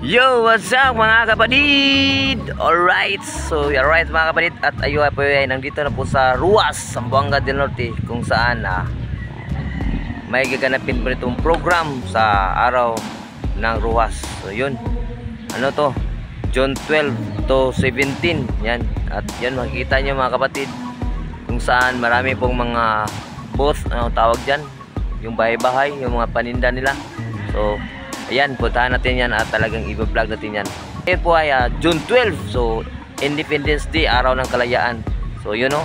Yo, what's up mga kapatid? Alright, so alright mga kapatid. At ayo po ay nandito na po sa Ruas, Zamboanga del Norte, kung saan may gaganapin po itong program sa araw ng Ruas. So yun, ano to, June 12 to 17. Yan, at yan makikita nyo mga kapatid, kung saan marami pong mga booth, ano tawag dyan, yung bahay-bahay, yung mga paninda nila. So ayan, puntahan natin yan at talagang i-vlog natin yan. Ngayon po ay June 12, so Independence Day, araw ng kalayaan. So yun o,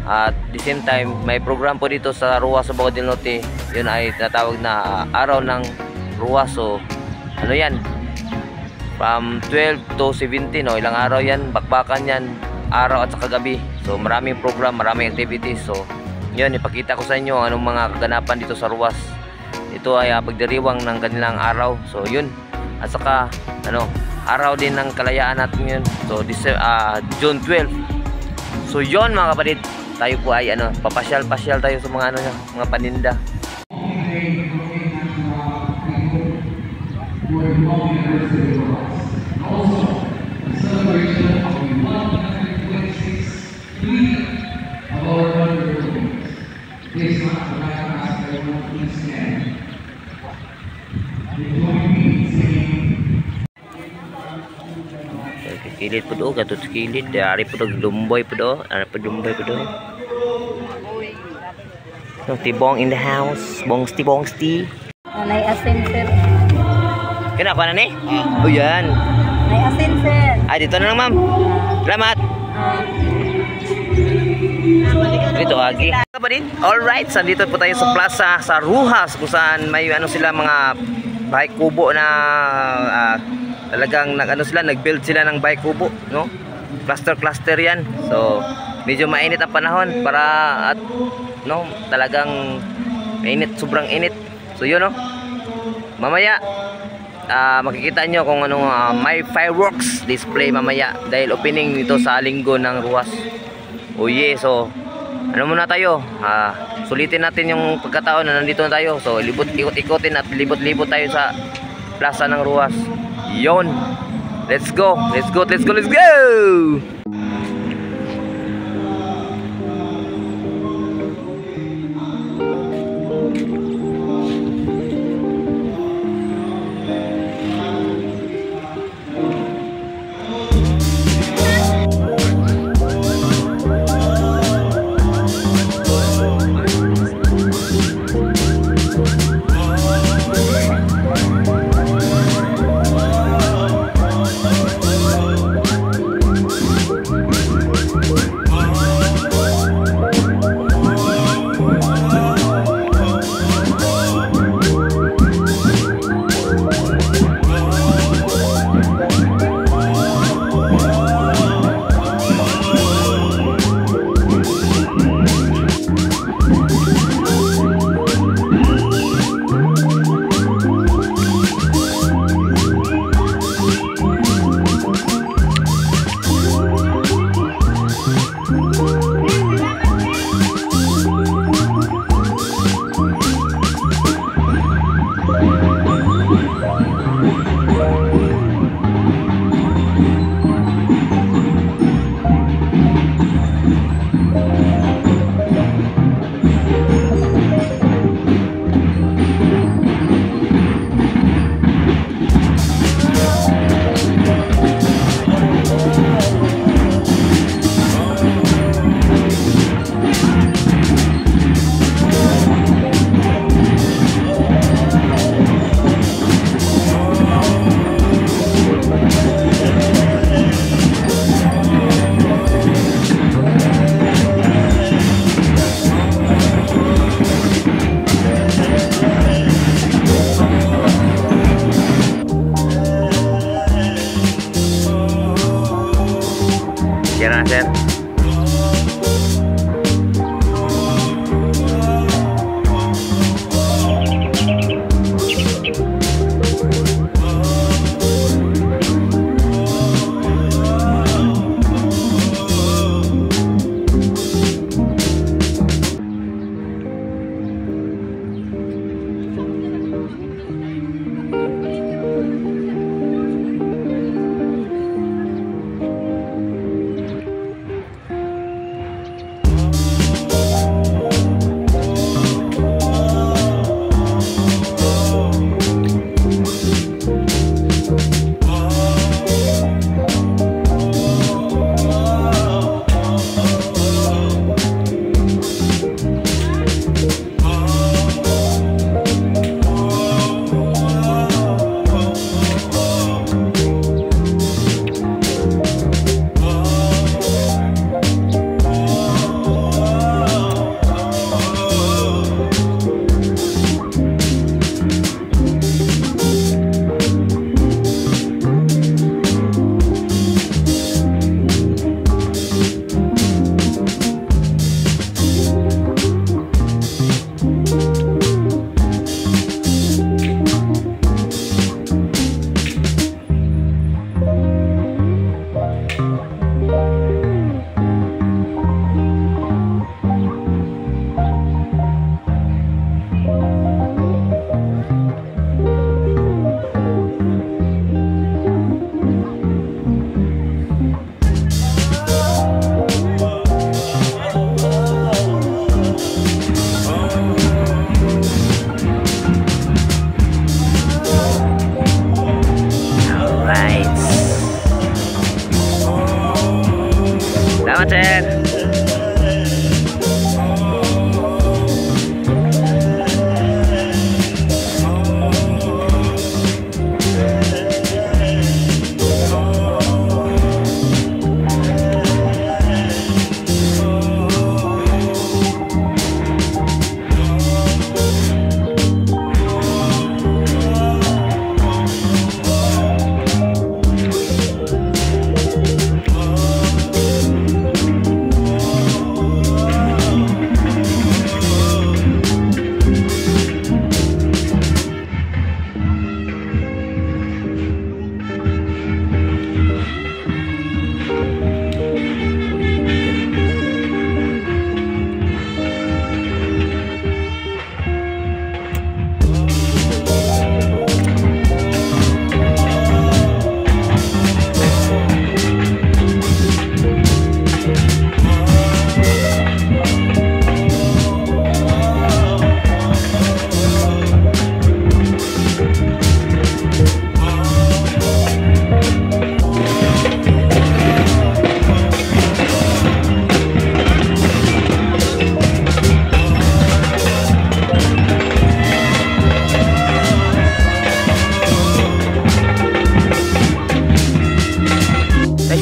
at the same time may program po dito sa Ruas, Zamboanga del Norte. Yun ay tinatawag na araw ng Ruas. So ano yan, from 12 to 17, no? Ilang araw yan, bakbakan yan, araw at saka gabi. So maraming program, maraming activities. So yun, ipakita ko sa inyo anong mga kaganapan dito sa Ruas. Ito ay pagdiriwang ng kanilang araw. So yun, at saka ano, araw din ng kalayaan natin yun. So June 12. So yun mga kapatid, tayo po ay ano, papasyal-pasyal tayo sa mga ano, mga paninda. Kilid po do, gatut kilid, dari po do lumboy po do, ari po lumboy po do. No, tibong in the house, bongsti. Nay asin sir. Kenapa na ni? Oh yan. Nay asin sir. Ay dito na lang ma'am. Salamat. Dito lagi. Kapatid, alright, sandito po tayo sa plaza sa Ruas, kung saan may ano sila, mga bahay kubo na talagang nag-build sila ng bahay kubo, no? Cluster yan. So medyo mainit ang panahon para at no, talagang mainit, sobrang init. So yun, no. Mamaya makikita nyo kung anong may fireworks display mamaya dahil opening nito sa linggo ng Ruas. Oh yeah, so ano muna tayo, sulitin natin yung pagkataon na nandito na tayo. So ikot-ikotin at libot-libot tayo sa plaza ng Ruas. Yon, let's go. Kira sir.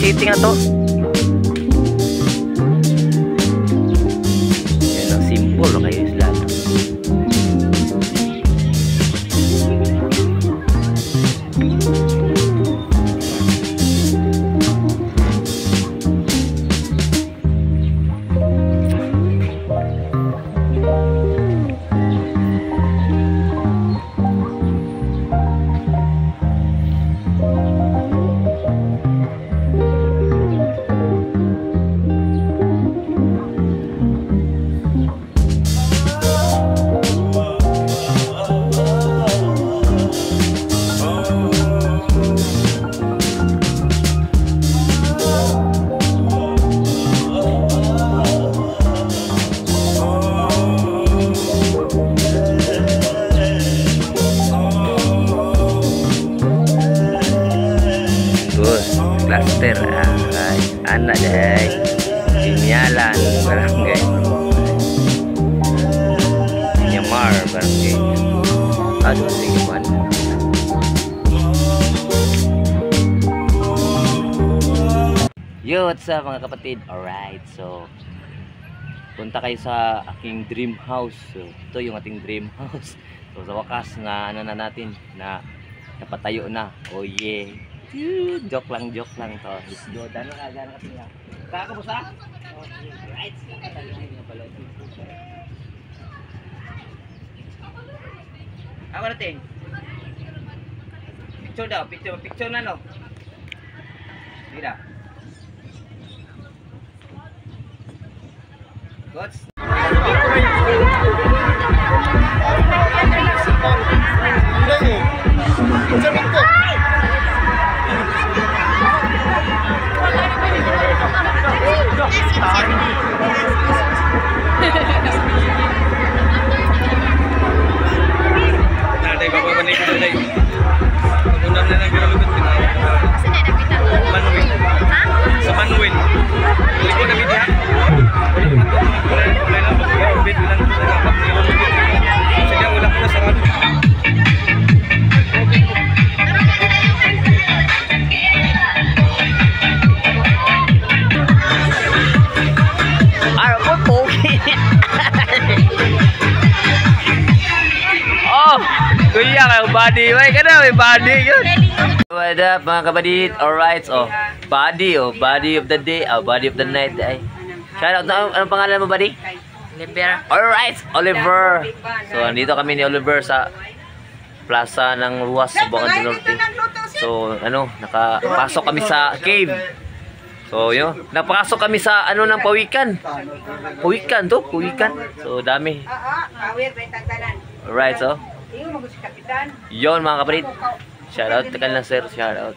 city nga to. Yan ang simple na kayo isla. Cluster ay anak deh Sinyalan barangay Nyamar barangay aduh sige man. Yo, what's up mga kapatid? Alright, so punta kayo sa aking dream house. So ito yung ating dream house. So sa wakas na ano na natin na napatayo na. Oh yeah. Joke lang to. Let's go. Dano ka gana ka tinga. Kako mo sa? Right. Ako natin. Picture daw, picture na no. Mira. Gods. Kuya kayo body, may kana may body yun. What up mga kapatid? Alright, body of the day, body of the night ay. Shout out na, anong pangalan mo buddy? Oliver. Alright, Oliver. So andito kami ni Oliver sa plaza ng Ruas sa Buangan del Norte. So ano, nakapasok kami sa cave. So yun, napasok kami sa ano ng pawikan. Pawikan. So dami. Alright, so yon mga kapatid. Shout out ka lang sir, shout out.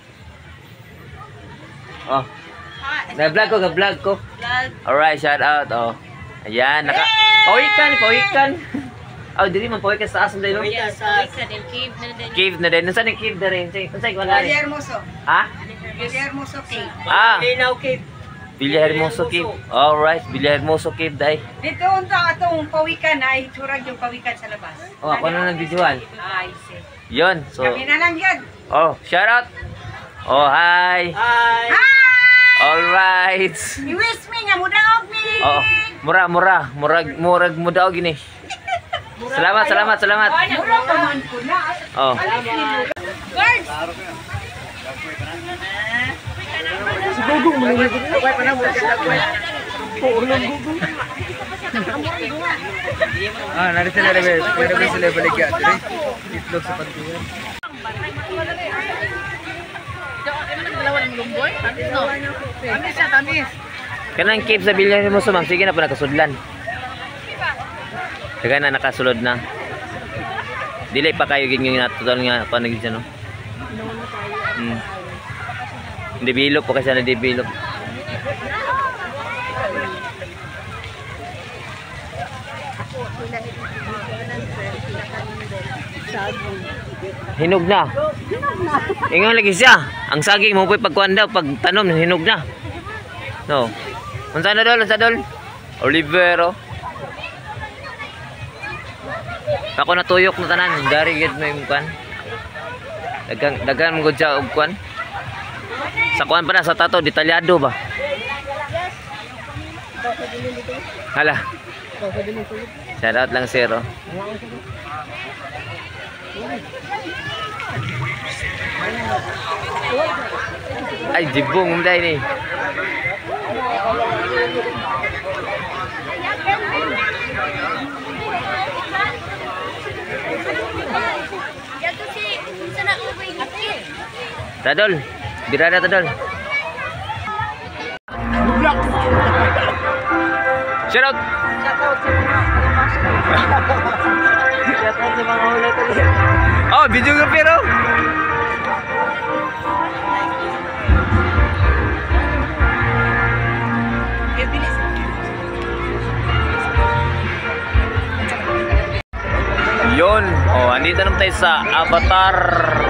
Oh. Nag-vlog ko. Alright, shout out. Oh. Ayan, pawikan. Oh, dili man pawikan sa asam dai no? Yes, pawikan din Cave na din. Nasaan yung cave na rin? Nasaan yung wala rin? Hermoso. Ha? Hermoso cave. Linaw cave. Villa Hermoso Cave. Alright, Villa Hermoso Cave dai. Dito unta atong pawikan ay turag yung pawikan sa labas. Oh, ako na nag-videoan. Ay, see. Yon, so. Kami na lang yun. Oh, shout out. Oh, hi. Hi! Alright. I-wish me nga mudaog ni. Oh, murag mudaog gini. Salamat. Mura pa man po na. Oh. Guards! Nari sila balik ya. Itlog sa pagtuwan. Kanang cave sa Villa Hermoso ma'am, sige na po nakasudlan. Kaya na nakasulod na. Dili pa kayo yung natutol nga panagin siya no? Hindi bilog po kasi hindi bilog. Hinog na. Ingon lagi siya. Ang saging mo po'y pagkuhan daw, pag tanom, hinog na. No. Unsa na dol? Olivero. Ako natuyok na tanan, dari gid may kuan. Dagan mo gud siya og kuan. Sa kuan pa na sa tato detalyado ba? Hala. Shout out lang sir. Oh. Ay jibong umday ni. Tadol, birada tadol. Shout out. Oh, videographer oh. Yun. Oh, andito naman tayo sa Avatar